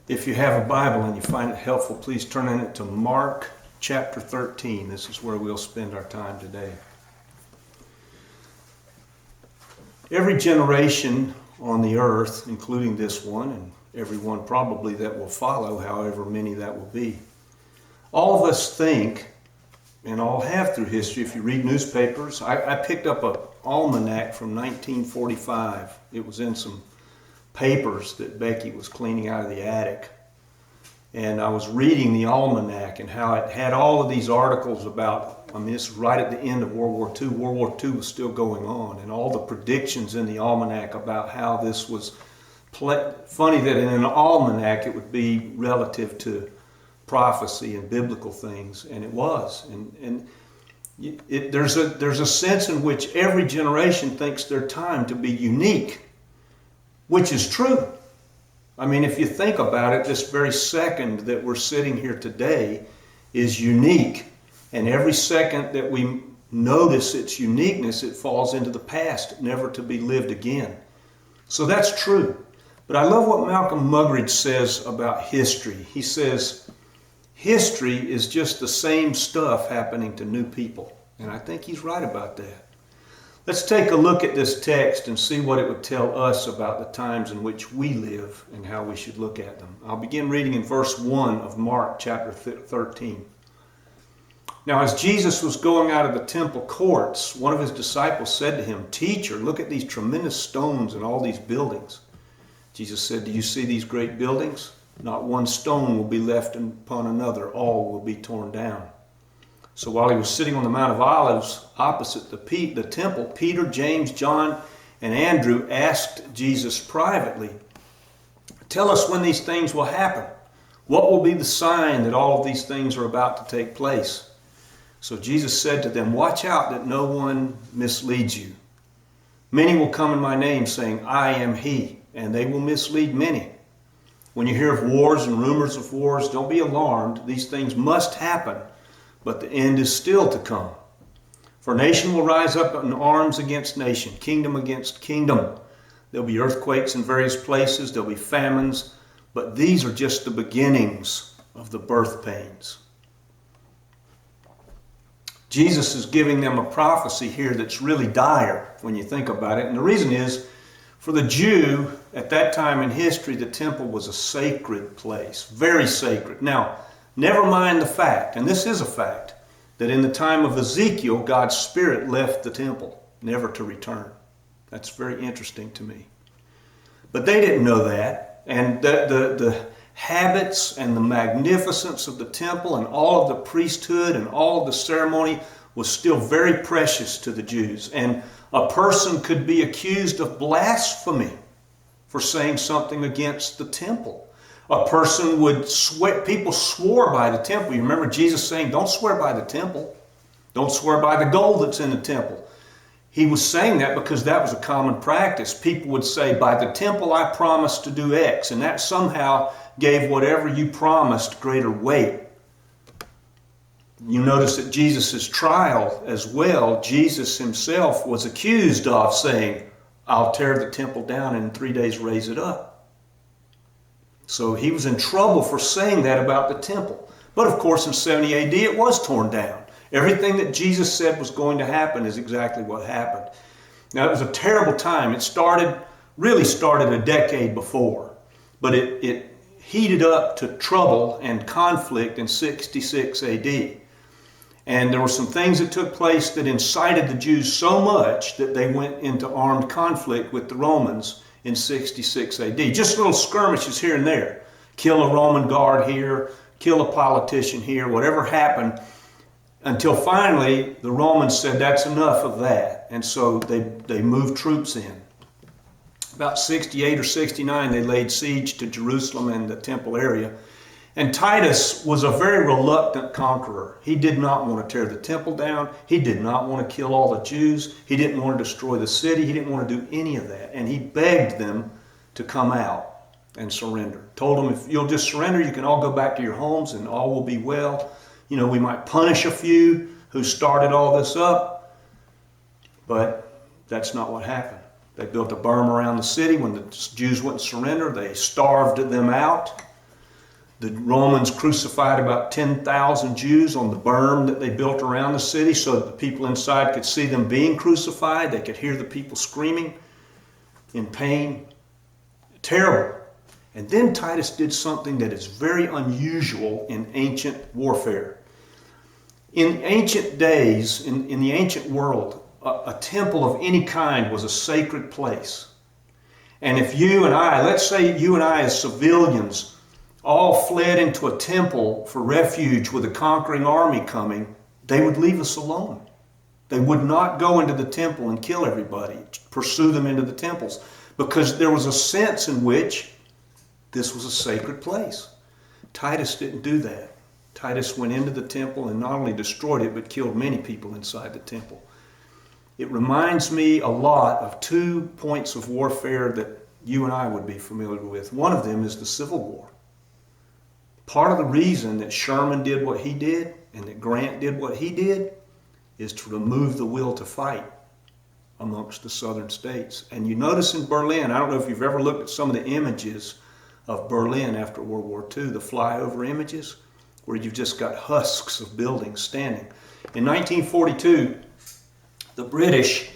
If you have a Bible and you find it helpful, please turn in it to Mark chapter 13. This is where we'll spend our time today. Every generation on the earth, including this one, and every one probably that will follow, however many that will be, all of us think, and all have through history, if you read newspapers, I picked up an almanac from 1945. It was in some papers that Becky was cleaning out of the attic. And I was reading the almanac and how it had all of these articles about, this is right at the end of World War II. World War II was still going on, and all the predictions in the almanac about how this was funny that in an almanac it would be relative to prophecy and biblical things, and it was. There's a sense in which every generation thinks their time to be unique, which is true. If you think about it, this very second that we're sitting here today is unique. And every second that we notice its uniqueness, it falls into the past, never to be lived again. So that's true. But I love what Malcolm Muggeridge says about history. He says, history is just the same stuff happening to new people. And I think he's right about that. Let's take a look at this text and see what it would tell us about the times in which we live and how we should look at them. I'll begin reading in verse 1 of Mark chapter 13. Now, as Jesus was going out of the temple courts, one of his disciples said to him, "Teacher, look at these tremendous stones and all these buildings." Jesus said, "Do you see these great buildings? Not one stone will be left upon another. All will be torn down." So while he was sitting on the Mount of Olives opposite the temple, Peter, James, John, and Andrew asked Jesus privately, "Tell us when these things will happen. What will be the sign that all of these things are about to take place?" So Jesus said to them, "Watch out that no one misleads you. Many will come in my name saying, 'I am he,' and they will mislead many. When you hear of wars and rumors of wars, don't be alarmed. These things must happen, but the end is still to come. For nation will rise up in arms against nation, kingdom against kingdom. There'll be earthquakes in various places, there'll be famines, but these are just the beginnings of the birth pains." Jesus is giving them a prophecy here that's really dire when you think about it. And the reason is, for the Jew, at that time in history, the temple was a sacred place, very sacred. Now, never mind the fact, and this is a fact, that in the time of Ezekiel, God's Spirit left the temple, never to return. That's very interesting to me. But they didn't know that, and the habits and the magnificence of the temple and all of the priesthood and all of the ceremony was still very precious to the Jews. And a person could be accused of blasphemy for saying something against the temple. A person would swear, people swore by the temple. You remember Jesus saying, "Don't swear by the temple. Don't swear by the gold that's in the temple." He was saying that because that was a common practice. People would say, "By the temple I promised to do X," and that somehow gave whatever you promised greater weight. You notice at Jesus' trial as well, Jesus himself was accused of saying, "I'll tear the temple down and in 3 days raise it up." So he was in trouble for saying that about the temple. But of course in 70 AD it was torn down. Everything that Jesus said was going to happen is exactly what happened. Now it was a terrible time. It really started a decade before. But it heated up to trouble and conflict in 66 AD. And there were some things that took place that incited the Jews so much that they went into armed conflict with the Romans in 66 AD. Just little skirmishes here and there. Kill a Roman guard here, kill a politician here, whatever happened, until finally the Romans said that's enough of that. And so they moved troops in. About 68 or 69, they laid siege to Jerusalem and the temple area. And Titus was a very reluctant conqueror. He did not want to tear the temple down. He did not want to kill all the Jews. He didn't want to destroy the city. He didn't want to do any of that. And he begged them to come out and surrender. Told them, if you'll just surrender, you can all go back to your homes and all will be well. We might punish a few who started all this up, but that's not what happened. They built a berm around the city. When the Jews wouldn't surrender, they starved them out. The Romans crucified about 10,000 Jews on the berm that they built around the city so that the people inside could see them being crucified. They could hear the people screaming in pain. Terrible. And then Titus did something that is very unusual in ancient warfare. In ancient days, in the ancient world, a temple of any kind was a sacred place. And if you and I, let's say you and I as civilians, all fled into a temple for refuge with a conquering army coming, they would leave us alone. They would not go into the temple and kill everybody, pursue them into the temples, because there was a sense in which this was a sacred place. Titus didn't do that. Titus went into the temple and not only destroyed it, but killed many people inside the temple. It reminds me a lot of 2 points of warfare that you and I would be familiar with. One of them is the Civil War. Part of the reason that Sherman did what he did and that Grant did what he did is to remove the will to fight amongst the southern states. And you notice in Berlin, I don't know if you've ever looked at some of the images of Berlin after World War II, the flyover images, where you've just got husks of buildings standing. In 1942, the British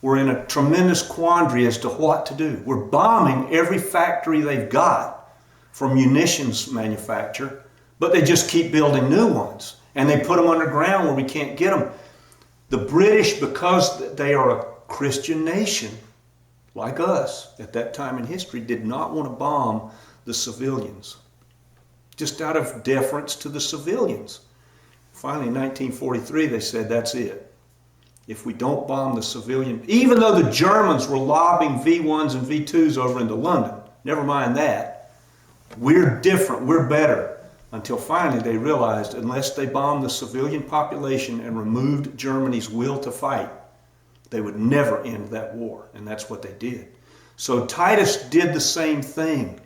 were in a tremendous quandary as to what to do. We're bombing every factory they've got for munitions manufacture, but they just keep building new ones. And they put them underground where we can't get them. The British, because they are a Christian nation, like us at that time in history, did not want to bomb the civilians, just out of deference to the civilians. Finally, in 1943, they said, that's it. If we don't bomb the civilian, even though the Germans were lobbing V1s and V2s over into London, never mind that, we're different, we're better. Until finally they realized unless they bombed the civilian population and removed Germany's will to fight, they would never end that war. And that's what they did. So Titus did the same thing.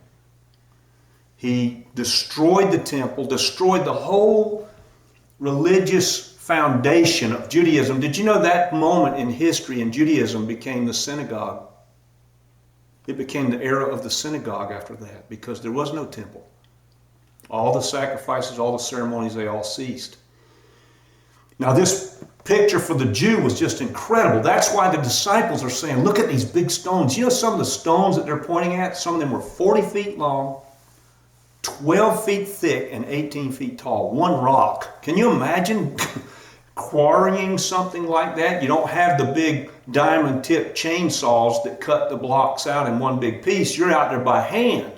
He destroyed the temple, destroyed the whole religious foundation of Judaism. Did you know that moment in history in Judaism became the synagogue? It became the era of the synagogue after that because there was no temple. All the sacrifices, all the ceremonies, they all ceased. Now this picture for the Jew was just incredible. That's why the disciples are saying, look at these big stones. You know some of the stones that they're pointing at? Some of them were 40 feet long, 12 feet thick, and 18 feet tall. One rock. Can you imagine quarrying something like that? You don't have the big diamond tip chainsaws that cut the blocks out in one big piece. You're out there by hand,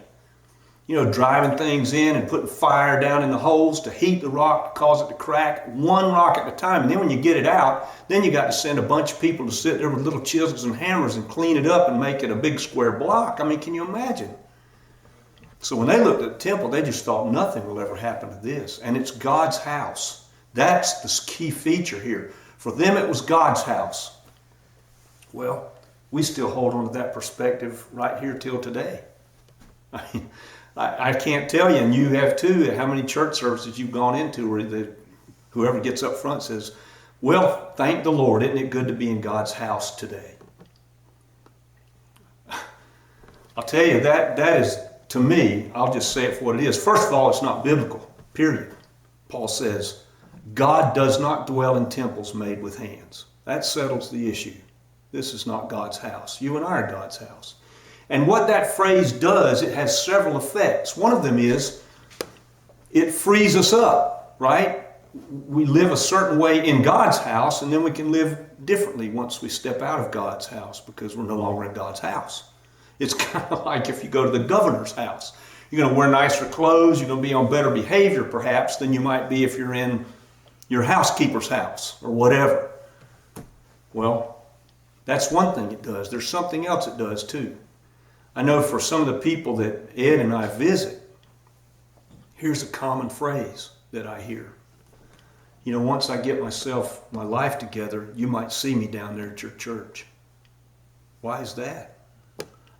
driving things in and putting fire down in the holes to heat the rock, to cause it to crack, one rock at a time. And then when you get it out, then you got to send a bunch of people to sit there with little chisels and hammers and clean it up and make it a big square block. I mean, can you imagine? So when they looked at the temple, they just thought nothing will ever happen to this. And it's God's house. That's the key feature here. For them, it was God's house. Well, we still hold on to that perspective right here till today. I mean, I can't tell you, and you have too, how many church services you've gone into where whoever gets up front says, well, thank the Lord, isn't it good to be in God's house today? I'll tell you, that is, to me, I'll just say it for what it is. First of all, it's not biblical, period. Paul says, God does not dwell in temples made with hands. That settles the issue. This is not God's house. You and I are God's house. And what that phrase does, it has several effects. One of them is it frees us up, right? We live a certain way in God's house, and then we can live differently once we step out of God's house because we're no longer in God's house. It's kind of like if you go to the governor's house. You're going to wear nicer clothes. You're going to be on better behavior, perhaps, than you might be if you're in your housekeeper's house or whatever. Well, that's one thing it does. There's something else it does too. I know for some of the people that Ed and I visit, here's a common phrase that I hear. Once I get my life together, you might see me down there at your church. Why is that?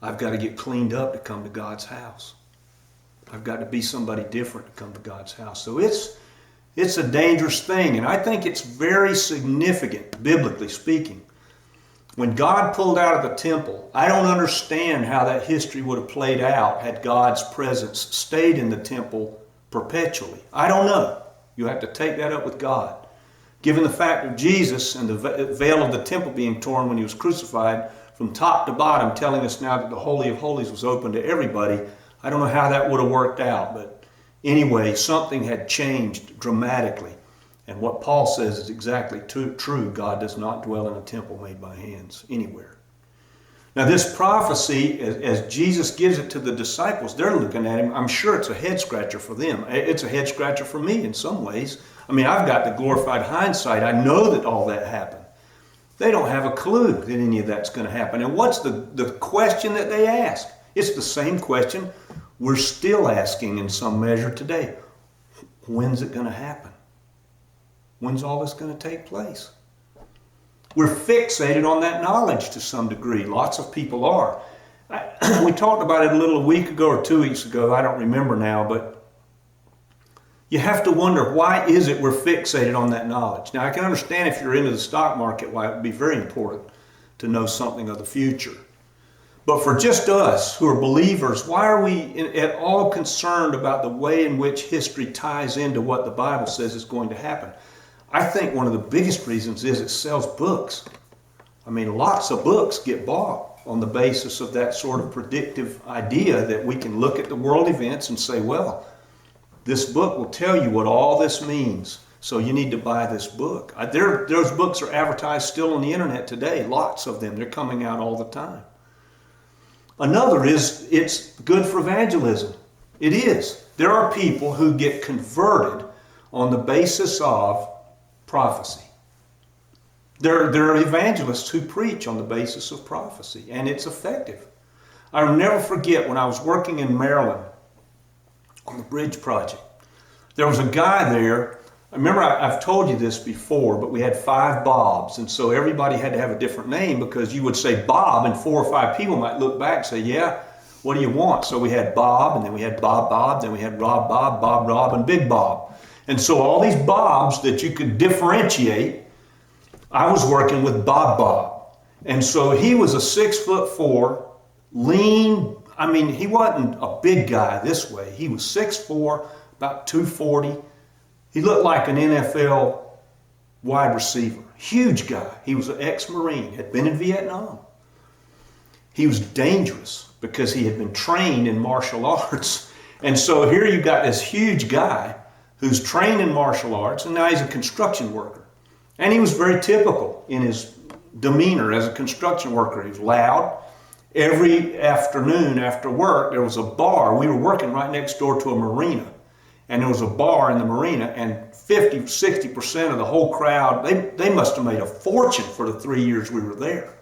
I've got to get cleaned up to come to God's house. I've got to be somebody different to come to God's house. So it's a dangerous thing, and I think it's very significant, biblically speaking. When God pulled out of the temple, I don't understand how that history would have played out had God's presence stayed in the temple perpetually? I don't know. You have to take that up with God. Given the fact of Jesus and the veil of the temple being torn when he was crucified from top to bottom, telling us now that the Holy of Holies was open to everybody, I don't know how that would have worked out. But anyway, something had changed dramatically. And what Paul says is exactly true. God does not dwell in a temple made by hands anywhere. Now this prophecy, as Jesus gives it to the disciples, they're looking at him. I'm sure it's a head scratcher for them. It's a head scratcher for me in some ways. I mean, I've got the glorified hindsight. I know that all that happened. They don't have a clue that any of that's going to happen. And what's the question that they ask? It's the same question we're still asking in some measure today. When's it going to happen? When's all this going to take place? We're fixated on that knowledge to some degree. Lots of people are. We talked about it a week ago or 2 weeks ago. I don't remember now, but you have to wonder, why is it we're fixated on that knowledge? Now, I can understand if you're into the stock market, why it would be very important to know something of the future. But for just us who are believers, why are we at all concerned about the way in which history ties into what the Bible says is going to happen? I think one of the biggest reasons is it sells books. I mean, lots of books get bought on the basis of that sort of predictive idea that we can look at the world events and say, well, this book will tell you what all this means, so you need to buy this book. Those books are advertised still on the internet today, lots of them. They're coming out all the time. Another is it's good for evangelism. It is. There are people who get converted on the basis of prophecy. There are evangelists who preach on the basis of prophecy, and it's effective. I'll never forget when I was working in Maryland on the bridge project. There was a guy there. I remember I've told you this before, but we had 5 Bobs, and so everybody had to have a different name because you would say Bob, and 4 or 5 people might look back and say, yeah, what do you want? So we had Bob, and then we had Bob, then we had Rob, Bob, Rob, and Big Bob. And so all these Bobs that you could differentiate, I was working with Bob. And so he was a 6'4", lean. I mean, he wasn't a big guy this way. He was 6'4", about 240. He looked like an NFL wide receiver. Huge guy. He was an ex-Marine, had been in Vietnam. He was dangerous because he had been trained in martial arts. And so here you got this huge guy who's trained in martial arts, and now he's a construction worker. And he was very typical in his demeanor as a construction worker. He was loud. Every afternoon after work, there was a bar. We were working right next door to a marina. And there was a bar in the marina, and 50-60% of the whole crowd, they must have made a fortune for the 3 years we were there.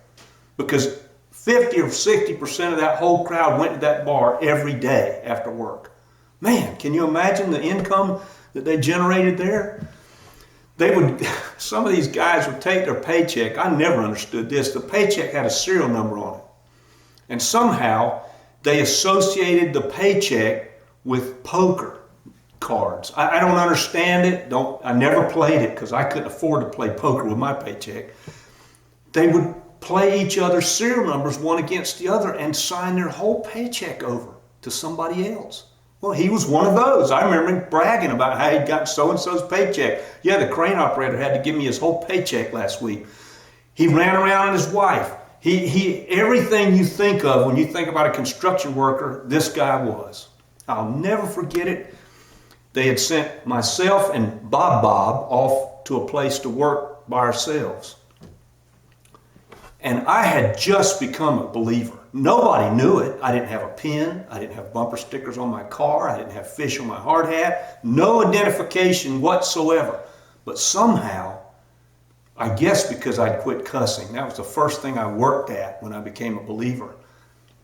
Because 50 or 60% of that whole crowd went to that bar every day after work. Man, can you imagine the income that they generated there? Some of these guys would take their paycheck. I never understood this. The paycheck had a serial number on it. And somehow they associated the paycheck with poker cards. I don't understand it. I never played it because I couldn't afford to play poker with my paycheck. They would play each other's serial numbers one against the other and sign their whole paycheck over to somebody else. Well, he was one of those. I remember him bragging about how he'd got so-and-so's paycheck. Yeah, the crane operator had to give me his whole paycheck last week. He ran around on his wife. Everything you think of when you think about a construction worker, this guy was. I'll never forget it. They had sent myself and Bob off to a place to work by ourselves. And I had just become a believer. Nobody knew it. I didn't have a pin. I didn't have bumper stickers on my car. I didn't have fish on my hard hat. No identification whatsoever. But somehow, I guess because I'd quit cussing, that was the first thing I worked at when I became a believer.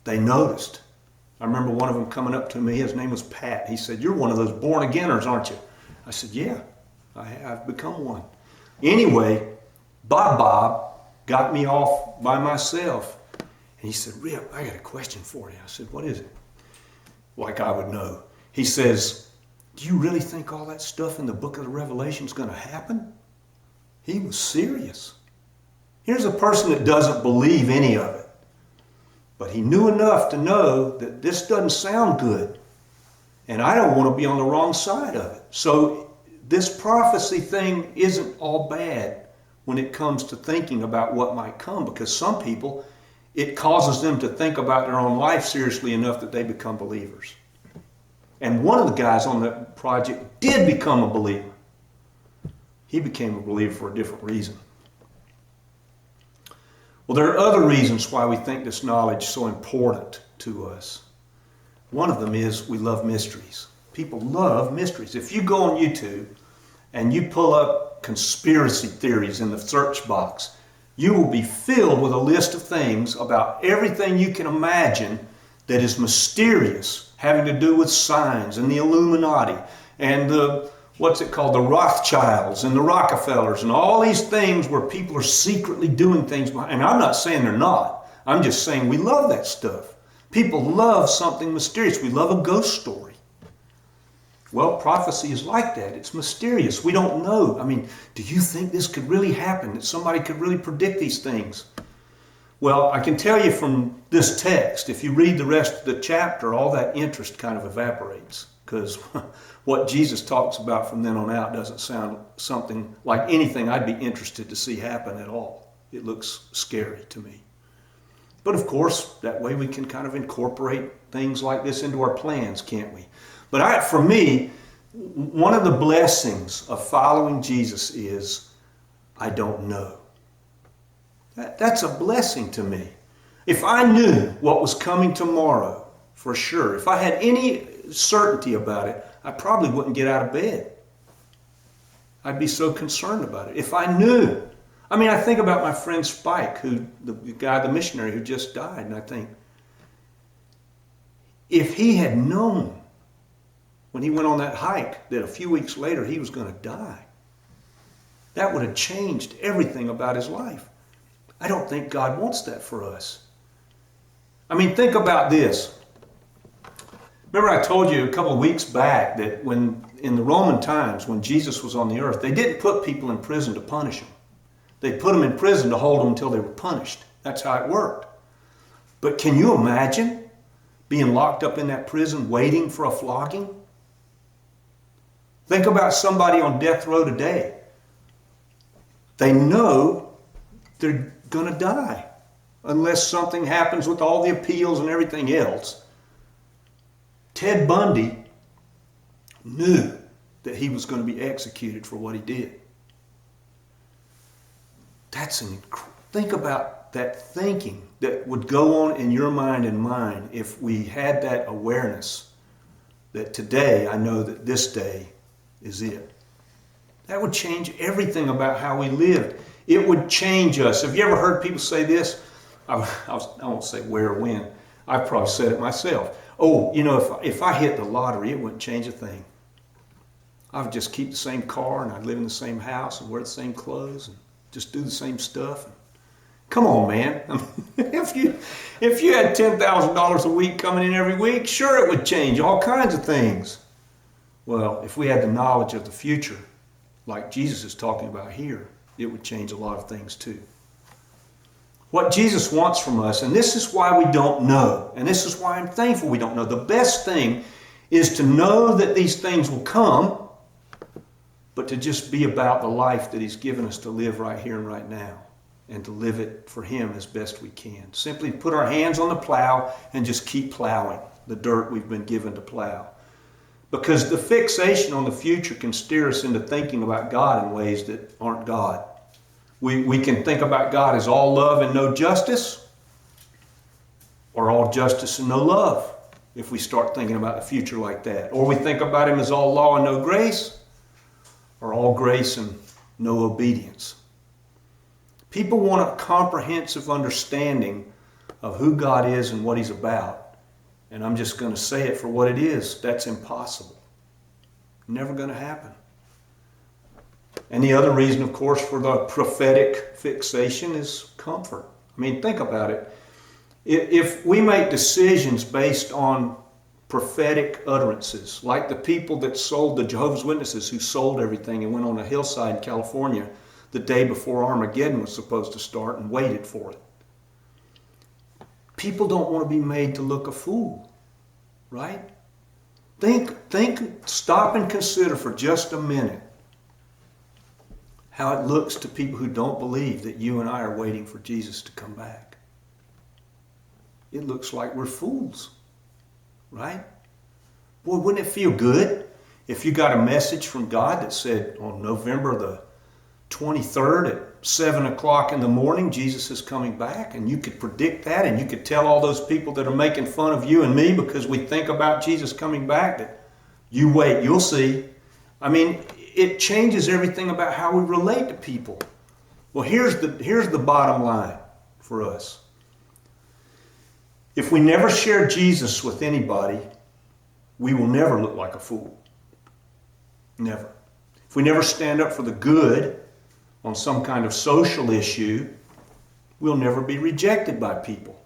They noticed. I remember one of them coming up to me. His name was Pat. He said, "You're one of those born-againers, aren't you?" I said, "Yeah, I've become one." Anyway, Bob got me off by myself. And he said, "Rip, I got a question for you." I said, "What is it?" Like I would know. He says, "Do you really think all that stuff in the book of the Revelation is going to happen?" He was serious. Here's a person that doesn't believe any of it. But he knew enough to know that this doesn't sound good. And I don't want to be on the wrong side of it. So this prophecy thing isn't all bad when it comes to thinking about what might come, because some people, it causes them to think about their own life seriously enough that they become believers. And one of the guys on that project did become a believer. He became a believer for a different reason. Well, there are other reasons why we think this knowledge is so important to us. One of them is we love mysteries. People love mysteries. If you go on YouTube and you pull up conspiracy theories in the search box, you will be filled with a list of things about everything you can imagine that is mysterious, having to do with signs and the Illuminati and the, what's it called, the Rothschilds and the Rockefellers and all these things where people are secretly doing things. And I'm not saying they're not. I'm just saying we love that stuff. People love something mysterious. We love a ghost story. Well, prophecy is like that. It's mysterious. We don't know. I mean, do you think this could really happen? That somebody could really predict these things? Well, I can tell you from this text, if you read the rest of the chapter, all that interest kind of evaporates, because what Jesus talks about from then on out doesn't sound something like anything I'd be interested to see happen at all. It looks scary to me. But of course, that way we can kind of incorporate things like this into our plans, can't we? But for me, one of the blessings of following Jesus is I don't know. That's a blessing to me. If I knew what was coming tomorrow, for sure, if I had any certainty about it, I probably wouldn't get out of bed. I'd be so concerned about it. If I knew. I mean, I think about my friend Spike, the missionary who just died, and I think, if he had known when he went on that hike that a few weeks later he was going to die, that would have changed everything about his life. I don't think God wants that for us. I mean, think about this. Remember I told you a couple of weeks back that when in the Roman times, when Jesus was on the earth, they didn't put people in prison to punish them. They put them in prison to hold them until they were punished. That's how it worked. But can you imagine being locked up in that prison waiting for a flogging? Think about somebody on death row today. They know they're going to die unless something happens with all the appeals and everything else. Ted Bundy knew that he was going to be executed for what he did. Think about that thinking that would go on in your mind and mine if we had that awareness that today I know that this day is it. That would change everything about how we lived. It would change us. Have you ever heard people say this? I won't say where or when. I've probably said it myself. Oh, you know, if I hit the lottery, it wouldn't change a thing. I would just keep the same car and I'd live in the same house and wear the same clothes and just do the same stuff. Come on, man. I mean, if you had $10,000 a week coming in every week, sure it would change all kinds of things. Well, if we had the knowledge of the future, like Jesus is talking about here, it would change a lot of things too. What Jesus wants from us, and this is why we don't know, and this is why I'm thankful we don't know. The best thing is to know that these things will come, but to just be about the life that He's given us to live right here and right now, and to live it for Him as best we can. Simply put our hands on the plow and just keep plowing the dirt we've been given to plow. Because the fixation on the future can steer us into thinking about God in ways that aren't God. We can think about God as all love and no justice, or all justice and no love, if we start thinking about the future like that. Or we think about Him as all law and no grace, or all grace and no obedience. People want a comprehensive understanding of who God is and what He's about. And I'm just going to say it for what it is. That's impossible. Never going to happen. And the other reason, of course, for the prophetic fixation is comfort. I mean, think about it. If we make decisions based on prophetic utterances, like the people that sold, the Jehovah's Witnesses who sold everything and went on a hillside in California the day before Armageddon was supposed to start and waited for it. People don't want to be made to look a fool, right? Stop and consider for just a minute how it looks to people who don't believe that you and I are waiting for Jesus to come back. It looks like we're fools, right? Boy, wouldn't it feel good if you got a message from God that said on November the 23rd at 7 o'clock in the morning, Jesus is coming back, and you could predict that, and you could tell all those people that are making fun of you and me because we think about Jesus coming back that you wait, you'll see. I mean, it changes everything about how we relate to people. Well, here's the bottom line for us. If we never share Jesus with anybody, we will never look like a fool. Never. If we never stand up for the good on some kind of social issue, we'll never be rejected by people.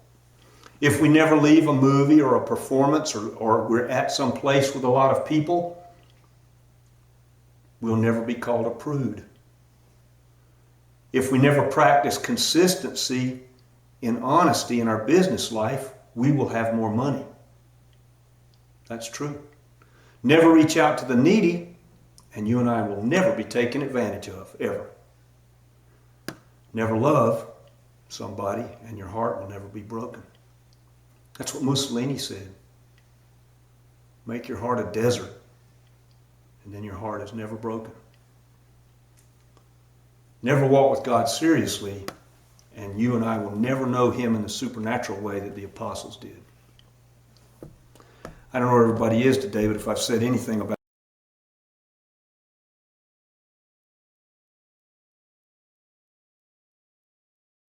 If we never leave a movie or a performance or we're at some place with a lot of people, we'll never be called a prude. If we never practice consistency in honesty in our business life, we will have more money. That's true. Never reach out to the needy, and you and I will never be taken advantage of, ever. Never love somebody, and your heart will never be broken. That's what Mussolini said. Make your heart a desert, and then your heart is never broken. Never walk with God seriously, and you and I will never know Him in the supernatural way that the apostles did. I don't know where everybody is today, but if I've said anything about